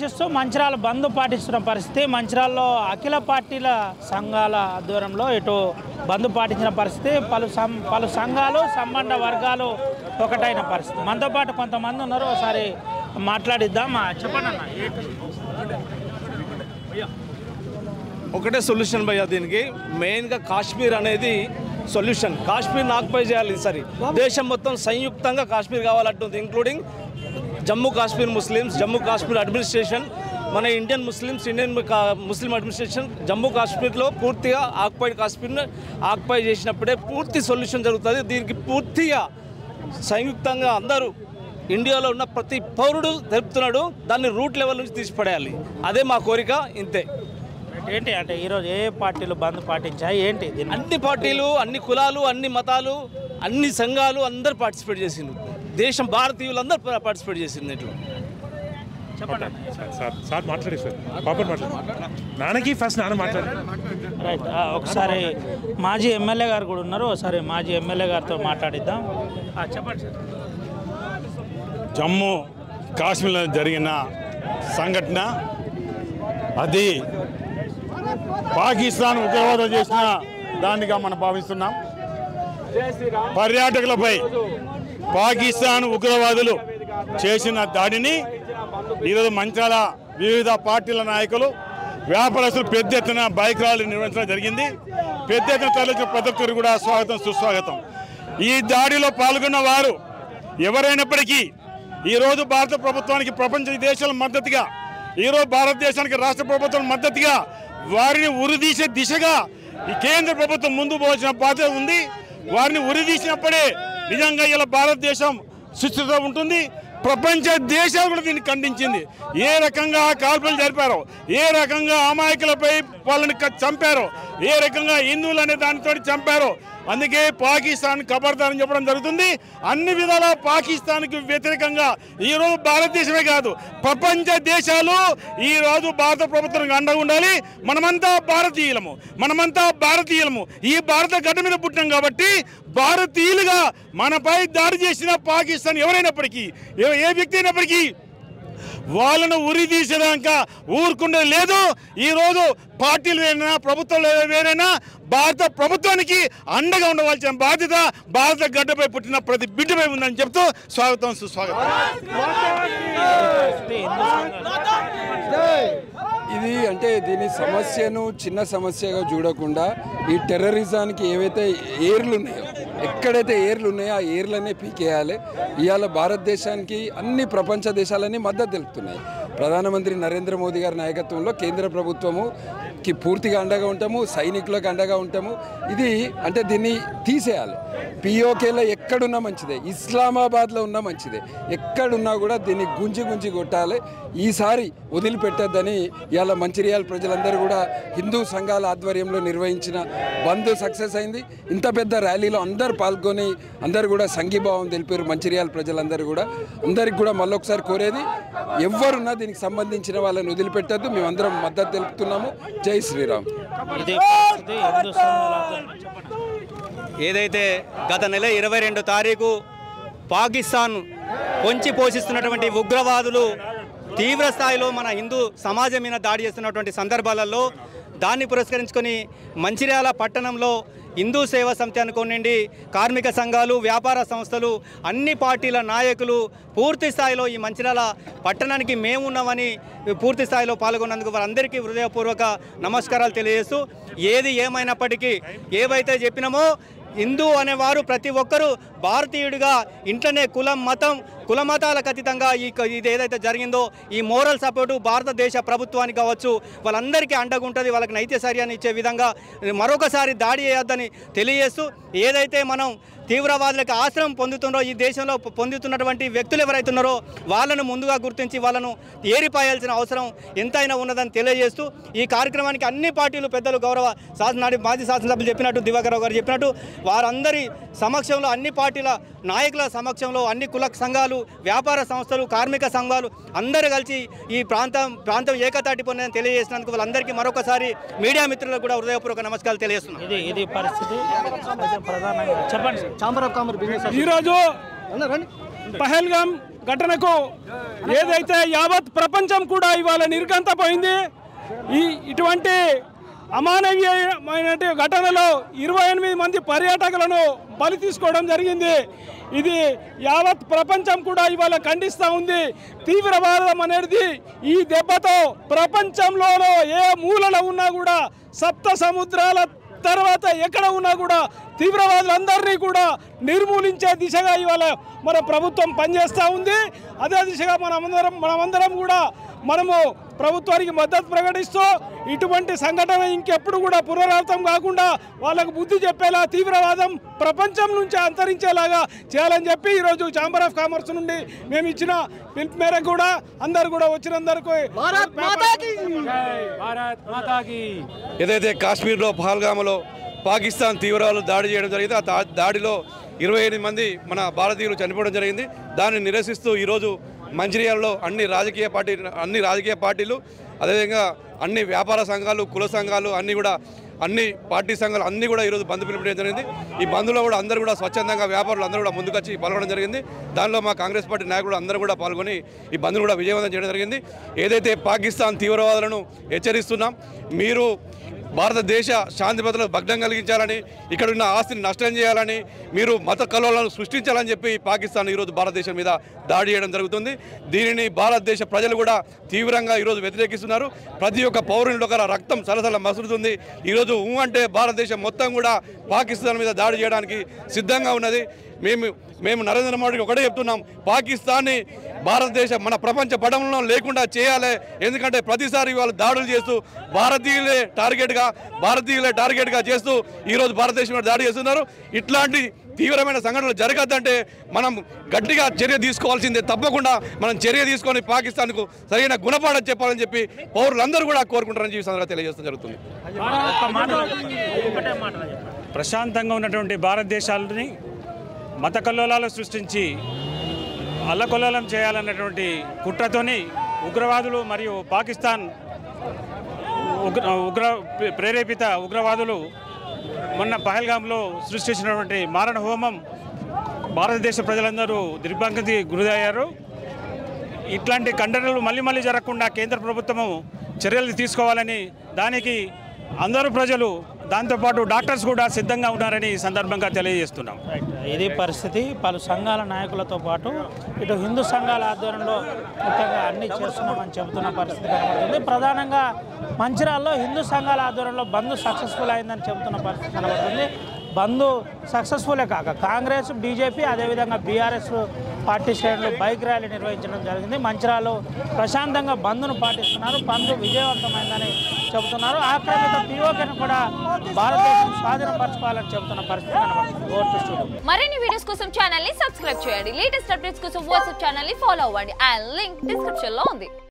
నిరసిస్తూ మంచిర్యాల బంద్ పాటిస్తున్న పరిస్థితి. మంచిర్యాలలో అఖిల పార్టీల సంఘాల ఆధ్వర్యంలో ఇటు బంద్ పాటించిన పరిస్థితి. పలు సంఘాలు సంబంధ వర్గాలు ఒకటైన పరిస్థితి. మనతో పాటు కొంతమంది ఉన్నారు, ఒకసారి మాట్లాడిద్దాం. చెప్పండి అన్న. ఒకటే సొల్యూషన్ భయ్యా దీనికి. మెయిన్గా కాశ్మీర్ అనేది సొల్యూషన్. కాశ్మీర్ ఆక్యుపై చేయాలి. సరే, దేశం మొత్తం సంయుక్తంగా కాశ్మీర్ కావాలంటుంది, including Jammu Kashmir Muslims, Jammu Kashmir administration, మన Indian Muslims, Indian Muslim administration Jammu కాశ్మీర్లో పూర్తిగా ఆక్యుపైడ్ కాశ్మీర్ను ఆక్యుపై చేసినప్పుడే పూర్తి సొల్యూషన్ జరుగుతుంది. దీనికి పూర్తిగా సంయుక్తంగా అందరూ ఇండియాలో ఉన్న ప్రతి పౌరుడు తెలుపుతున్నాడు. దాన్ని రూట్ లెవెల్ నుంచి తీసిపడేయాలి. అదే మా కోరిక. ఇంతే. ఏంటి అంటే ఈరోజు ఏ పార్టీలు బంద్ పాటించాయి ఏంటి? అన్ని పార్టీలు, అన్ని కులాలు, అన్ని మతాలు, అన్ని సంఘాలు అందరూ పార్టిసిపేట్ చేసిండ్రు. దేశం భారతీయులు అందరూ పార్టిసిపేట్ చేసింది. ఇట్లా చెప్పండి సార్ మాట్లాడి సార్ పాపర్ నాన్నకి ఫస్ట్ నాన్న మాట్లాడి రైట్. ఒకసారి మాజీ ఎమ్మెల్యే గారు కూడా ఉన్నారు, ఒకసారి మాజీ ఎమ్మెల్యే గారితో మాట్లాడిద్దాం. చెప్పండి సార్. జమ్మూ కాశ్మీర్లో జరిగిన సంఘటన అది పాకిస్తాన్ ఉగ్రవాదం చేసిన దానిగా మనం భావిస్తున్నాం. పర్యాటకులపై పాకిస్తాన్ ఉగ్రవాదులు చేసిన దాడిని ఈరోజు మంచిర్యాల వివిధ పార్టీల నాయకులు, వ్యాపారస్తులు పెద్ద ఎత్తున బైక్ ర్యాలీ నిర్వహించడం జరిగింది. పెద్ద ఎత్తున తరలించిన ప్రతి ఒక్కరికి కూడా స్వాగతం, సుస్వాగతం. ఈ దాడిలో పాల్గొన్న వారు ఎవరైనప్పటికీ ఈరోజు భారత ప్రభుత్వానికి ప్రపంచ దేశాల మద్దతుగా, ఈరోజు భారతదేశానికి రాష్ట్ర ప్రభుత్వం మద్దతుగా వారిని ఉరిదీసే దిశగా ఈ కేంద్ర ప్రభుత్వం ముందు పోవాల్సిన బాధ్యత ఉంది. వారిని ఉరిదీసినప్పుడే నిజంగా ఇలా భారతదేశం సుస్థితిలో ఉంటుంది. ప్రపంచ దేశాలు కూడా దీన్ని ఖండించింది. ఏ రకంగా కాల్పులు జరిపారో, ఏ రకంగా అమాయకులపై వాళ్ళని చంపారో, ఏ రకంగా హిందువులు అనే దానితో చంపారో, అందుకే పాకిస్తాన్ ఖబర్దారని చెప్పడం జరుగుతుంది. అన్ని విధాల పాకిస్తాన్కి వ్యతిరేకంగా ఈరోజు భారతదేశమే కాదు ప్రపంచ దేశాలు ఈరోజు భారత ప్రభుత్వానికి అండగా ఉండాలి. మనమంతా భారతీయులము. ఈ భారత గడ్డ మీద పుట్టినాం కాబట్టి భారతీయులుగా మనపై దాడి చేసిన పాకిస్తాన్ ఎవరైనప్పటికీ, ఏ వ్యక్తి అయినప్పటికీ వాళ్ళను ఉరి తీసేదాకా ఊరుకుండే లేదు. ఈరోజు పార్టీలు వేరైనా, ప్రభుత్వాలు వేరైనా భారత ప్రభుత్వానికి అండగా ఉండవలసిన బాధ్యత భారత గడ్డపై పుట్టిన ప్రతి బిడ్డపై ఉందని చెప్తూ స్వాగతం, సుస్వాగతం. ఇది అంటే దీని సమస్యను చిన్న సమస్యగా చూడకుండా ఈ టెర్రరిజానికి ఏవైతే ఏర్లు ఉన్నాయో, ఎక్కడైతే ఏర్లు ఉన్నాయో ఆ ఏర్లనే పీకేయాలి. ఇవాళ భారతదేశానికి అన్ని ప్రపంచ దేశాలన్నీ మద్దతు తెలుపుతున్నాయి. ప్రధానమంత్రి నరేంద్ర మోదీ గారి నాయకత్వంలో కేంద్ర ప్రభుత్వముకి పూర్తిగా అండగా ఉంటాము, సైనికులకు అండగా ఉంటాము. ఇది అంటే దీన్ని తీసేయాలి. పిఓకేలో ఎక్కడున్నా మంచిదే, ఇస్లామాబాద్లో ఉన్నా మంచిదే, ఎక్కడున్నా కూడా దీన్ని గుంజి కొట్టాలి. ఈసారి వదిలిపెట్టద్దని ఇవాళ మంచిర్యాల ప్రజలందరూ కూడా హిందూ సంఘాల ఆధ్వర్యంలో నిర్వహించిన బంద్ సక్సెస్ అయింది. ఇంత పెద్ద ర్యాలీలో అందరు పాల్గొని అందరు కూడా సంఘీభావం తెలిపారు. మంచిర్యాల ప్రజలందరూ కూడా, అందరికి కూడా మళ్ళొకసారి కోరేది, ఎవరున్నా దీనికి సంబంధించిన వాళ్ళని వదిలిపెట్టద్దు. మేమందరం మద్దతు తెలుపుతున్నాము. జై శ్రీరామ్. ఏదైతే గత నెల 22 తారీఖు పాకిస్తాన్ పొంచి పోషిస్తున్నటువంటి ఉగ్రవాదులు తీవ్ర స్థాయిలో మన హిందూ సమాజం మీద దాడి చేస్తున్నటువంటి సందర్భాలలో దాన్ని పురస్కరించుకొని మంచిర్యాల పట్టణంలో హిందూ సేవా సమితి అనుకోనండి, కార్మిక సంఘాలు, వ్యాపార సంస్థలు, అన్ని పార్టీల నాయకులు పూర్తి స్థాయిలో ఈ మంచిర్యాల పట్టణానికి మేము ఉన్నామని పూర్తి స్థాయిలో పాల్గొన్నందుకు వారందరికీ హృదయపూర్వక నమస్కారాలు తెలియజేస్తూ, ఏది ఏమైనప్పటికీ ఏవైతే చెప్పినామో హిందూ అనేవారు ప్రతి ఒక్కరూ భారతీయుడిగా ఇంట్లోనే కుల మతాలకు అతీతంగా ఇది ఏదైతే జరిగిందో ఈ మోరల్ సపోర్టు భారతదేశ ప్రభుత్వానికి కావచ్చు వాళ్ళందరికీ అండగా ఉంటుంది. వాళ్ళకి నైతికచర్యని ఇచ్చే విధంగా మరొకసారి దాడి చేయొద్దని తెలియజేస్తూ, ఏదైతే మనం తీవ్రవాదులకు ఆశ్రయం పొందుతున్నారో ఈ దేశంలో పొందుతున్నటువంటి వ్యక్తులు ఎవరైతున్నారో వాళ్ళను ముందుగా గుర్తించి వాళ్ళను ఏరిపాయాల్సిన అవసరం ఎంతైనా ఉన్నదని తెలియజేస్తూ, ఈ కార్యక్రమానికి అన్ని పార్టీలు పెద్దలు గౌరవ మాజీ శాసనసభ్యులు చెప్పినట్టు, దివాకర్ రావు గారు చెప్పినట్టు వారందరి సమక్షంలో, అన్ని పార్టీల నాయకుల సమక్షంలో అన్ని కుల సంఘాలు, వ్యాపార సంస్థలు, కార్మిక సంఘాలు అందరూ కలిసి ఈ ప్రాంతం ఏకతాటి పొందని తెలియజేసినందుకు వాళ్ళందరికీ మరొకసారి మీడియా మిత్రులకు కూడా హృదయపూర్వక నమస్కారాలు తెలియజేస్తున్నాం. ఇది పరిస్థితి. చెప్పండి. ఈరోజు పహల్గామ్ ఘటనకు ఏదైతే యావత్ ప్రపంచం కూడా ఇవాళ నిర్గంతపోయింది. ఇటువంటి అమానవీయమైన ఘటనలో 28 మంది పర్యాటకులను బలి తీసుకోవడం జరిగింది. ఇది యావత్ ప్రపంచం కూడా ఇవాళ ఖండిస్తూ ఉంది. తీవ్రవాదం అనేది ఈ దెబ్బతో ప్రపంచంలోనో ఏ మూలలో ఉన్నా కూడా, సప్త సముద్రాల తర్వాత ఎక్కడ ఉన్నా కూడా తీవ్రవాదులందరినీ కూడా నిర్మూలించే దిశగా ఇవాళ మన ప్రభుత్వం పనిచేస్తూ ఉంది. అదే దిశగా మనమందరం కూడా మనము ప్రభుత్వానికి మద్దతు ప్రకటిస్తూ ఇటువంటి సంఘటన ఇంకెప్పుడు కూడా పునరావృతం కాకుండా వాళ్ళకు బుద్ధి చెప్పేలా తీవ్రవాదం ప్రపంచం నుంచి అంతరించేలాగా చేయాలని చెప్పి ఈరోజు ఛాంబర్ ఆఫ్ కామర్స్ నుండి మేము ఇచ్చిన పిలుపు మేరకు కూడా అందరు కూడా వచ్చినందరికీ ఏదైతే కాశ్మీర్లో పహల్గామ్లో పాకిస్తాన్ తీవ్రవాదులు దాడి చేయడం జరిగింది, ఆ దాడిలో 28 మంది మన భారతీయులు చనిపోవడం జరిగింది. దాన్ని నిరసిస్తూ ఈరోజు మంచిర్యాలలో అన్ని రాజకీయ పార్టీలు అదేవిధంగా అన్ని వ్యాపార సంఘాలు, కుల సంఘాలు అన్ని పార్టీ సంఘాలు అన్నీ కూడా ఈరోజు బంద్ పిలుపుకోవడం జరిగింది. ఈ బంద్లో కూడా అందరూ కూడా స్వచ్ఛందంగా వ్యాపారులు అందరూ కూడా ముందుకొచ్చి పాల్గొనడం జరిగింది. దానిలో మా కాంగ్రెస్ పార్టీ నాయకులు అందరూ కూడా పాల్గొని ఈ బంద్ను కూడా విజయవంతం చేయడం జరిగింది. ఏదైతే పాకిస్తాన్ తీవ్రవాదులను హెచ్చరిస్తున్నాం, మీరు భారతదేశ శాంతి భద్రతలకు భగ్నం కలిగించాలని, ఇక్కడ ఉన్న ఆస్తిని నష్టం చేయాలని, మీరు మత కలవలను సృష్టించాలని చెప్పి పాకిస్తాన్ ఈరోజు భారతదేశం మీద దాడి చేయడం జరుగుతుంది. దీనిని భారతదేశ ప్రజలు కూడా తీవ్రంగా ఈరోజు వ్యతిరేకిస్తున్నారు. ప్రతి ఒక్క పౌరునిలో ఒక రక్తం సలసల మసులుతుంది. ఈరోజు అంటే భారతదేశం మొత్తం కూడా పాకిస్తాన్ మీద దాడి చేయడానికి సిద్ధంగా ఉన్నది. మేము నరేంద్ర మోడీకి ఒకటే చెప్తున్నాం, పాకిస్తాన్ని భారతదేశం మన ప్రపంచ పటంలో లేకుండా చేయాలి. ఎందుకంటే ప్రతిసారి వాళ్ళు దాడులు చేస్తూ భారతీయులే టార్గెట్గా చేస్తూ ఈరోజు భారతదేశం మీద దాడి చేస్తున్నారు. ఇట్లాంటి తీవ్రమైన సంఘటనలు జరగద్దంటే మనం గట్టిగా చర్య తీసుకోవాల్సిందే. తప్పకుండా మనం చర్య తీసుకొని పాకిస్తాన్కు సరైన గుణపాఠం చెప్పాలని చెప్పి పౌరులందరూ కూడా కోరుకుంటారని చెప్పి సందర్భంగా తెలియజేస్తూ జరుగుతుంది. ప్రశాంతంగా ఉన్నటువంటి భారతదేశాలని మత కల్లోలాలు సృష్టించి అల్లకొల్లోలం చేయాలన్నటువంటి కుట్రతోని ఉగ్రవాదులు మరియు పాకిస్తాన్ ప్రేరేపిత ఉగ్రవాదులు మొన్న పహల్గామ్లో సృష్టించినటువంటి మారణ హోమం భారతదేశ ప్రజలందరూ దిగ్భ్రాంతికి గురయ్యారు. ఇట్లాంటి ఖండనలు మళ్ళీ జరగకుండా కేంద్ర ప్రభుత్వము చర్యలు తీసుకోవాలని, దానికి అందరూ ప్రజలు దాంతోపాటు డాక్టర్స్ కూడా సిద్ధంగా ఉన్నారని ఈ సందర్భంగా తెలియజేస్తున్నాం. ఇది పరిస్థితి. పలు సంఘాల నాయకులతో పాటు ఇటు హిందూ సంఘాల ఆధ్వర్యంలో ముఖ్యంగా అన్ని చేస్తున్నామని చెబుతున్న పరిస్థితి కనబడుతుంది. ప్రధానంగా మంచిర్యాలలో హిందూ సంఘాల ఆధ్వర్యంలో బంద్ సక్సెస్ఫుల్ అయిందని చెబుతున్న పరిస్థితి కనబడుతుంది. బంద్ సక్సెస్ఫుల్లే కాక కాంగ్రెస్, బీజేపీ అదేవిధంగా బీఆర్ఎస్ పార్టీ శ్రేణులు బైక్ ర్యాలీ నిర్వహించడం జరిగింది. మంచిర్యాలలో ప్రశాంతంగా బంద్ను పాటిస్తున్నారు. బంద్ విజయవంతమైందని చెబుతున్నారు. ఆక్రమిత పీఓకేను కూడా భారతదేశం స్వాధీనపరచుకోవాలని చెబుతున్న పరిస్థితి కనబడుతుంది. మరిన్ని వీడియోస్ కోసం ఛానల్ ని సబ్స్క్రైబ్ చేయండి. లేటెస్ట్ అప్డేట్స్ కోసం వాట్సాప్ ఛానల్ ని ఫాలో అవ్వండి. ఆ లింక్ డిస్క్రిప్షన్ లో ఉంది.